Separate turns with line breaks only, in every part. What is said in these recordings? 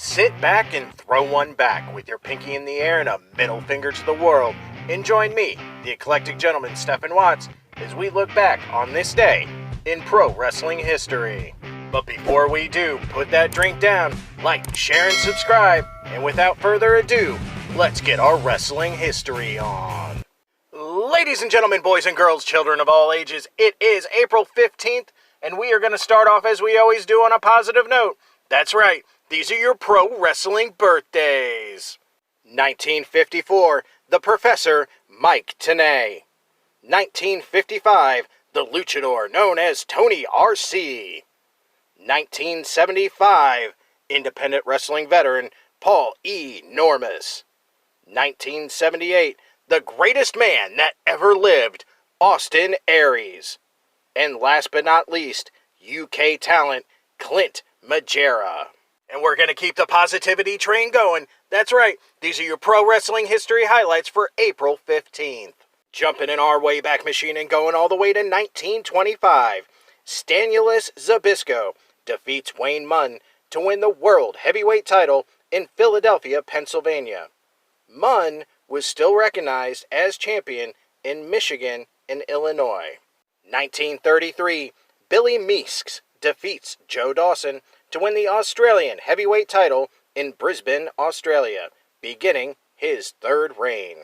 Sit back and throw one back with your pinky in the air and a middle finger to the world, and join me, the eclectic gentleman Stephen Watts, as we look back on this day in pro wrestling history. But before we do, put that drink down, like, share, and subscribe, and without further ado, let's get our wrestling history on. Ladies and gentlemen, boys and girls, children of all ages, it is April 15th, and we are going to start off as we always do on a positive note. That's right, these are your pro wrestling birthdays. 1954, the Professor Mike Tenay. 1955, the luchador known as Tony R.C. 1975, independent wrestling veteran Paul E. Normus. 1978, the greatest man that ever lived, Austin Aries. And last but not least, UK talent Clint Majera. And we're going to keep the positivity train going. That's right, these are your pro wrestling history highlights for April 15th. Jumping in our Wayback Machine and going all the way to 1925, Stanulus Zbyszko defeats Wayne Munn to win the World Heavyweight title in Philadelphia, Pennsylvania. Munn was still recognized as champion in Michigan and Illinois. 1933, Billy Meeks defeats Joe Dawson to win the Australian Heavyweight title in Brisbane, Australia, beginning his third reign.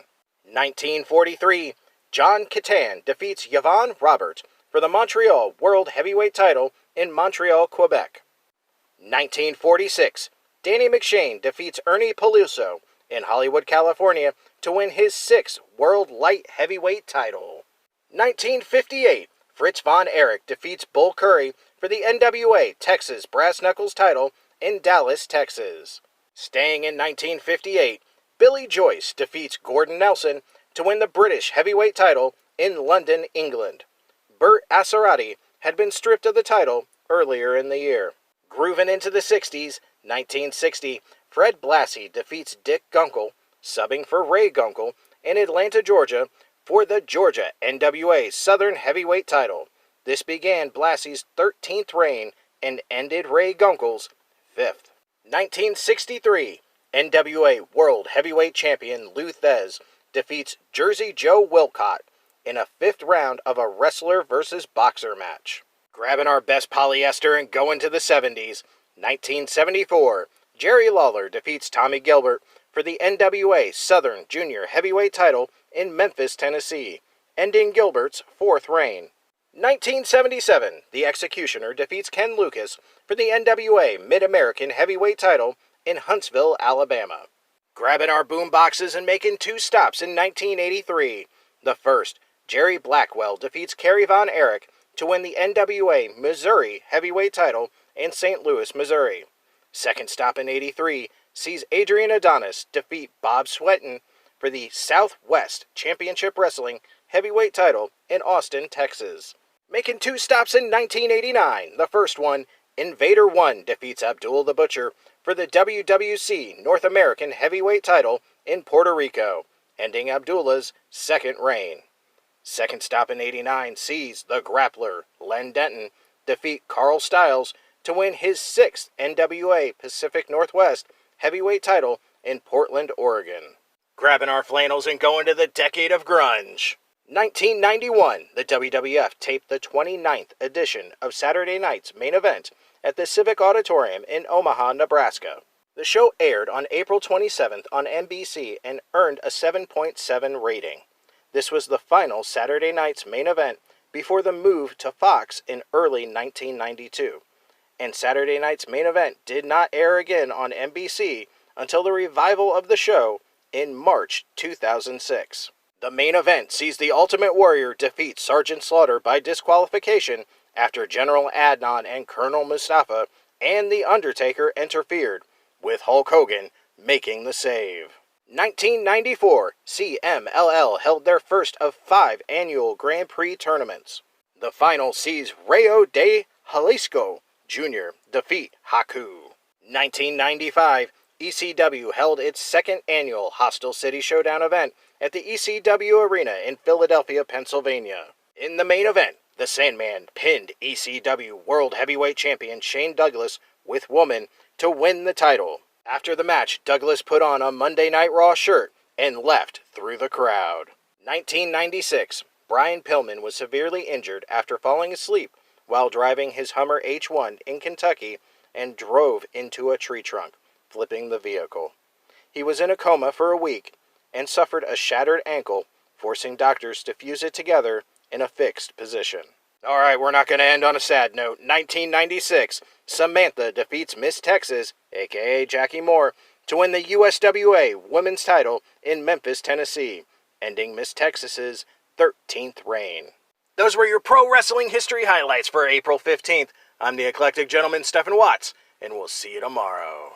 1943, John Catan defeats Yvonne Robert for the Montreal World Heavyweight title in Montreal, Quebec. 1946, Danny McShane defeats Ernie Peluso in Hollywood, California to win his sixth World Light Heavyweight title. 1958, Fritz Von Erich defeats Bull Curry for the NWA Texas Brass Knuckles title in Dallas, Texas. Staying in 1958, Billy Joyce defeats Gordon Nelson to win the British Heavyweight title in London, England. Bert Asarati had been stripped of the title earlier in the year. Grooving into the 60s, 1960, Fred Blassie defeats Dick Gunkel, subbing for Ray Gunkel, in Atlanta, Georgia, for the Georgia NWA Southern Heavyweight title. This began Blassie's 13th reign and ended Ray Gunkel's 5th. 1963, NWA World Heavyweight Champion Lou Thesz defeats Jersey Joe Wilcott in a 5th round of a wrestler versus boxer match. Grabbing our best polyester and going to the 70s, 1974, Jerry Lawler defeats Tommy Gilbert for the NWA Southern Junior Heavyweight title in Memphis, Tennessee, ending Gilbert's 4th reign. 1977, The Executioner defeats Ken Lucas for the NWA Mid-American Heavyweight title in Huntsville, Alabama. Grabbing our boom boxes and making 2 stops in 1983. The first, Jerry Blackwell defeats Kerry Von Erich to win the NWA Missouri Heavyweight title in St. Louis, Missouri. Second stop in 83 sees Adrian Adonis defeat Bob Sweaton for the Southwest Championship Wrestling Heavyweight title in Austin, Texas. Making 2 stops in 1989. The first one, Invader One defeats Abdul the Butcher for the WWC North American Heavyweight title in Puerto Rico, ending Abdullah's 2nd reign. Second stop in 89 sees the Grappler, Len Denton, defeat Carl Styles to win his 6th NWA Pacific Northwest Heavyweight title in Portland, Oregon. Grabbing our flannels and going to the decade of grunge. 1991, the WWF taped the 29th edition of Saturday Night's Main Event at the Civic Auditorium in Omaha, Nebraska. The show aired on April 27th on NBC and earned a 7.7 rating. This was the final Saturday Night's Main Event before the move to Fox in early 1992. And Saturday Night's Main Event did not air again on NBC until the revival of the show in March 2006. The main event sees the Ultimate Warrior defeat Sergeant Slaughter by disqualification after General Adnan and Colonel Mustafa and The Undertaker interfered, with Hulk Hogan making the save. 1994, CMLL held their first of 5 annual Grand Prix tournaments. The final sees Rayo de Jalisco Jr. defeat Haku. 1995, ECW held its 2nd annual Hostile City Showdown event at the ECW Arena in Philadelphia, Pennsylvania. In the main event, the Sandman pinned ECW World Heavyweight Champion Shane Douglas with Woman to win the title. After the match, Douglas put on a Monday Night Raw shirt and left through the crowd. 1996, Brian Pillman was severely injured after falling asleep while driving his Hummer H1 in Kentucky and drove into a tree trunk, flipping the vehicle. He was in a coma for a week and suffered a shattered ankle, forcing doctors to fuse it together in a fixed position. All right, we're not going to end on a sad note. 1996, Samantha defeats Miss Texas, a.k.a. Jackie Moore, to win the USWA Women's title in Memphis, Tennessee, ending Miss Texas's 13th reign. Those were your pro wrestling history highlights for April 15th. I'm the Eclectic Gentleman, Stephen Watts, and we'll see you tomorrow.